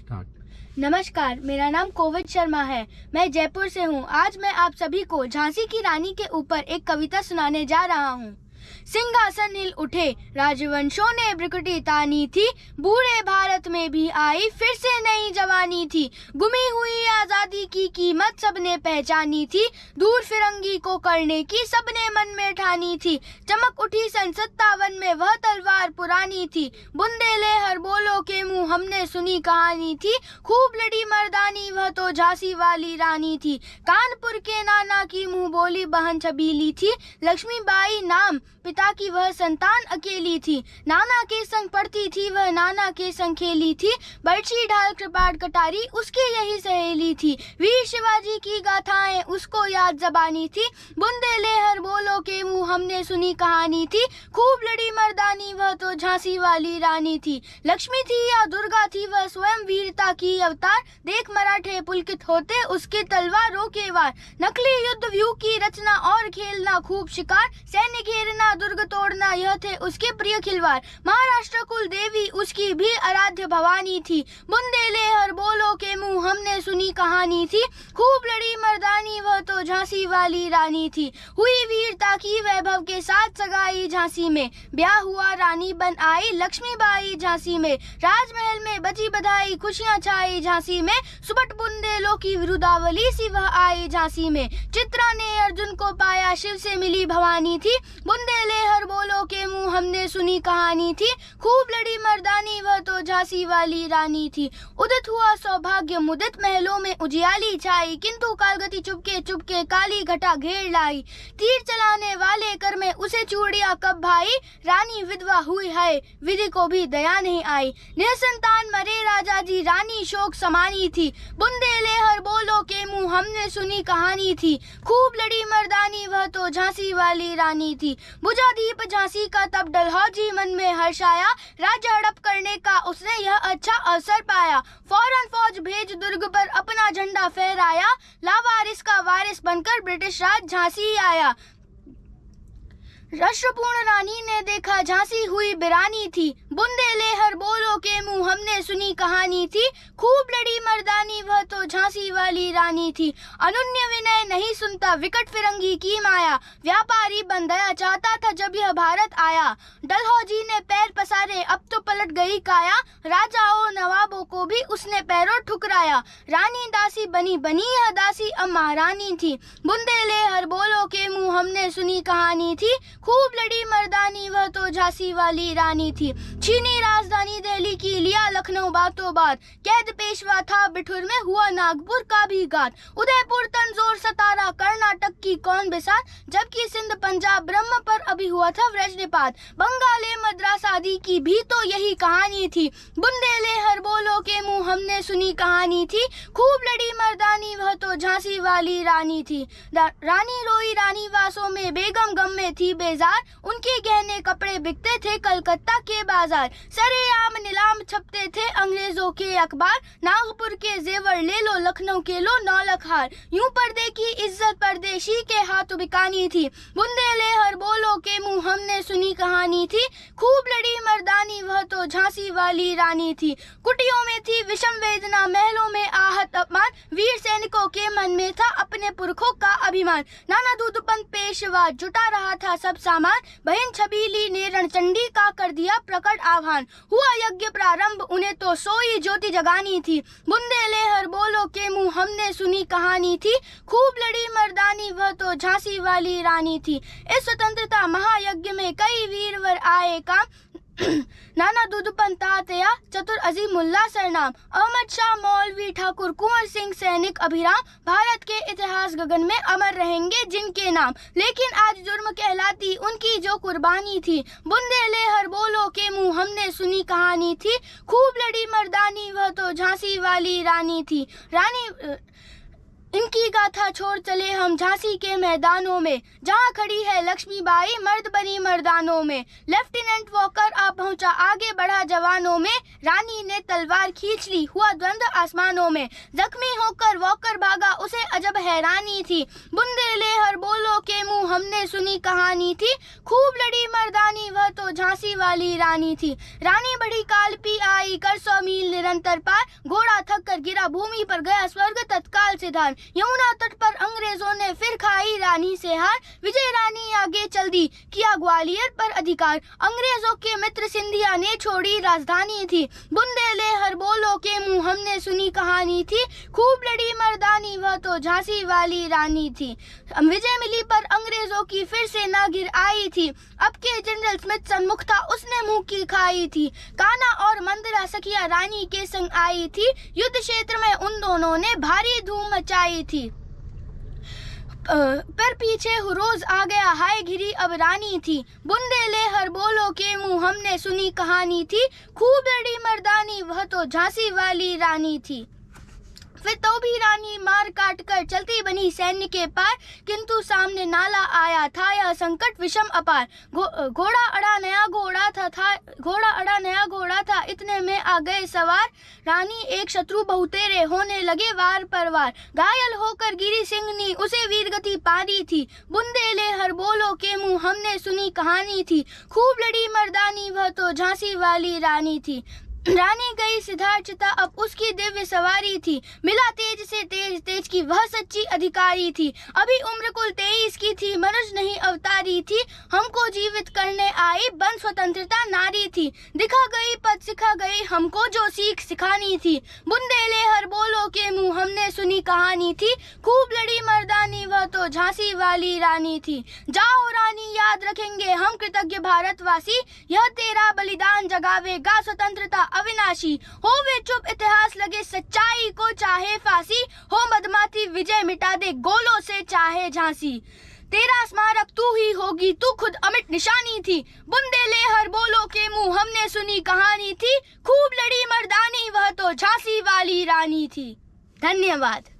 Start. नमस्कार, मेरा नाम कोविद शर्मा है। मैं जयपुर से हूँ। आज मैं आप सभी को झांसी की रानी के ऊपर एक कविता सुनाने जा रहा हूँ। सिंहासन हिल उठे, राजवंशों ने ब्रिकटी तानी थी, बूढ़े भारत में भी आई फिर से नई जवानी थी। गुमी हुई आजादी की कीमत सबने पहचानी थी, दूर फिरंगी को करने की सबने मन में ठानी थी। चमक उठी सन 57 में वह तलवार पुरानी थी, बुंदेले हर बोलो के मुंह हमने सुनी कहानी थी। खूब लड़ी मर्दानी वह तो झांसी वाली रानी थी, कानपुर के नाना की मुंह बोली बहन छबीली थी। लक्ष्मीबाई नाम पिता की वह संतान अकेली थी, नाना के संग पढ़ती थी वह, नाना के संग खेली थी। बरछी ढाल कृपाण कटारी उसकी यही सहेली थी, वीर शिवाजी की गाथाएं उसको याद जबानी थी। बुंदेले हर बोलो के मुंह हमने सुनी कहानी थी, खूब लड़ी मर्दानी वह तो झांसी वाली रानी थी। लक्ष्मी थी या दुर्गा थी वह स्वयं वीरता की अवतार, देख मराठे पुलकित होते उसके तलवारों के वार। नकली युद्ध व्यू की रचना और खेलना खूब शिकार, सैन्य घेरना दुर्ग तोड़ना यह थे उसके प्रिय खिलवाड़। महाराष्ट्र कुल देवी उसकी भी आराध्य भवानी थी, बुंदेले हर बोलो के मुंह हमने सुनी कहानी थी। खूब लड़ी मर्दानी वह तो झांसी वाली रानी थी, हुई वीरता की वैभव के साथ सगाई झांसी में। ब्याह हुआ रानी बन आई लक्ष्मीबाई झांसी में, राजमहल में बजी बधाई खुशियां छाई झांसी में। सुबट बुंदेलों की विरुदावली सी वह आई झांसी में, चित्रा ने अर्जुन को पाया शिव से मिली भवानी थी। बुंदेले हर बोलो के मुंह हमने सुनी कहानी थी, खूब लड़ी मर्दानी वह तो झांसी वाली रानी थी। उदित हुआ सौभाग्य मुदित महलों में उजियाली छाई, किंतु कालगति चुपके चुपके काली घटा घेर लाई। तीर चलाने वाले कर में उसे चूड़िया कब भाई, रानी विधवा हुई है विधि को भी दया नहीं आई। निसंतान मरे राजा जी रानी शोक समानी थी, बुंदेले हर बोलो के मुंह हमने सुनी कहानी थी। खूब लड़ी मर्दानी वह तो झांसी वाली रानी थी। बुझा दीप झांसी का तब डलहौजी मन में हर्ष आया, राज्य हड़प करने का उसने यह अच्छा अवसर पाया। फौरन फौज भेज दुर्ग पर अपना झंडा फहराया, लावारिस का वारिस बनकर ब्रिटिश राज झांसी आया। राष्ट्रपूर्ण रानी ने देखा झांसी हुई बिरानी थी, बुंदेले हर बोलो के मुंह हमने सुनी कहानी थी। खूब लड़ी मर्दानी वह तो झांसी वाली रानी थी, अनुन्य विनय नहीं सुनता विकट फिरंगी की माया। व्यापारी बन दया चाहता था जब यह भारत आया, डलहौजी ने पैर पसारे अब तो पलट गई काया। राजाओं नवाबों को भी उसने पैरों ठुकराया, रानी दासी बनी बनी यह दासी अब महारानी थी। बुंदेले हर बोलो के मुंह हमने सुनी कहानी थी, खूब लड़ी मर्दानी वह तो झांसी वाली रानी थी। चीनी राजधानी दिल्ली की लिया लखनऊ बातों बात, कैद पेशवा था बिठुर में हुआ नागपुर का भी घात। उदयपुर तंजौर सतारा कर्नाटक की कौन बिसात, जबकि सिंध पंजाब ब्रह्म पर अभी हुआ था वज्रपात। बंगाले मद्रास आदि की भी तो यही कहानी थी, बुंदेले हर बोलो के मुंह हमने सुनी कहानी थी। खूब लड़ी मर्दानी वह तो झांसी वाली रानी थी। रानी रोई रानी वासों में बेगम गम में थी बेजार, उनके गहने कपड़े बिकते थे कलकत्ता के बाजार। सरेआम नीलाम छपते थे अंग्रेजों के अखबार, नागपुर के जेवर ले लो लखनऊ के लो नौलख हार। यूं पर्दे की इज्जत परदेशी के हाथ बिकानी थी, बुंदेले हर बोलो के मुंह हमने सुनी कहानी थी। खूब लड़ी मर्दानी वह तो झांसी वाली रानी थी, कुटियों में थी विषम वेदना महलों में आहत अपमान। वीर सैनिकों के मन में था अपने पुरखों का अभिमान, नाना दूधपंत पेशवा जुटा रहा था सब सामान। बहन छबीली ने रणचंडी का कर दिया प्रकट आह्वान, हुआ यज्ञ प्रारंभ उन्हें तो सोई ज्योति जगानी थी। बुंदेले हर बोलो के मुंह हमने सुनी कहानी थी, खूब लड़ी मर्दानी वह तो झांसी वाली रानी थी। इस स्वतंत्रता महायज्ञ में कई वीरवर आए काम, नाना दूधपंत तात्या चतुर अजीमुल्ला सरनाम। अहमद शाह मौलवी ठाकुर कुंवर सिंह सैनिक अभिराम, भारत के इतिहास गगन में अमर रहेंगे जिनके नाम। लेकिन आज जुर्म कहलाती उनकी जो कुर्बानी थी, बुंदेले हर बोलो के मुंह हमने सुनी कहानी थी। खूब लड़ी मर्दानी वह तो झांसी वाली रानी थी। रानी इनकी गाथा छोड़ चले हम झांसी के मैदानों में, जहां खड़ी है लक्ष्मीबाई मर्द बनी मर्दानों में। लेफ्टिनेंट वॉकर आ पहुंचा, आगे बढ़ा जवानों में, रानी ने तलवार खींच ली, हुआ द्वंद आसमानों में। जख्मी होकर वॉकर भागा, उसे अजब हैरानी थी, बुंदेले हर बोलो के मुंह हमने सुनी कहानी थी। खूब लड़ी मर्दानी वह तो झांसी वाली रानी थी। रानी बढ़ी कालपी आई, कर 100 मील निरंतर पार, घोड़ा थक कर गिरा, भूमि पर गया स्वर्ग तत्काल से धार। यमुना तट पर अंग्रेजों ने फिर खाई रानी से हार, विजय रानी आगे चल दी, किया ग्वालियर पर अधिकार। अंग्रेजों के मित्र सिंधिया ने छोड़ी राजधानी थी, बुंदेले हर बोलो के मुंह हमने सुनी कहानी थी। खूब लड़ी मर्दानी वह तो झांसी वाली रानी थी। विजय मिली पर अंग्रेजों की फिर से ना गिर आई थी, अब के जनरल स्मिथ सन्मुख था, उसने मुंह की खाई थी। कान्हा और मंदिरा सखिया रानी के संग आई थी, युद्ध क्षेत्र में उन दोनों ने भारी धूम मचाई थी। पर पीछे रोज आ गया, हाय घिरी अब रानी थी, बुंदेले हर बोलो के मुंह हमने सुनी कहानी थी। खूब लड़ी मर्दानी वह तो झांसी वाली रानी थी। फिर तो भी रानी मार काट कर चलती बनी सैन्य के पार, किंतु सामने नाला आया था यह संकट विषम अपार। घोड़ा अड़ा नया घोड़ा था, इतने में आ गए सवार, रानी एक शत्रु बहुतेरे होने लगे वार पर वार। घायल होकर गिरी सिंहनी, उसे वीरगति पारी थी, बुंदेले हर बोलो के मुंह हमने सुनी कहानी थी। खूब लड़ी मर्दानी वह तो झांसी वाली रानी थी। रानी गई सिद्धार्थता, अब उसकी दिव्य सवारी थी, मिला तेज से तेज की वह सच्ची अधिकारी थी। अभी उम्र कुल 23 की थी, मनुष्य नहीं अवतारी थी, हमको जीवित करने आई बन स्वतंत्रता नारी थी। दिखा गई पद सिखा गई हमको जो सीख सिखानी थी, बुंदेले हर बोलो के मुंह हमने सुनी कहानी थी। खूब लड़ी मर्दानी वह तो झांसी वाली रानी थी। जाओ रानी याद रखेंगे हम कृतज्ञ भारतवासी, यह तेरा बलिदान जगावेगा स्वतंत्रता अविनाशी। हो वे चुप इतिहास लगे सच्चाई को चाहे फांसी, हो मदमाती विजय मिटा दे गोलों से चाहे झांसी। तेरा स्मारक तू ही होगी, तू खुद अमिट निशानी थी, बुंदेले हर बोलो के मुंह हमने सुनी कहानी थी। खूब लड़ी मर्दानी वह तो झांसी वाली रानी थी। धन्यवाद।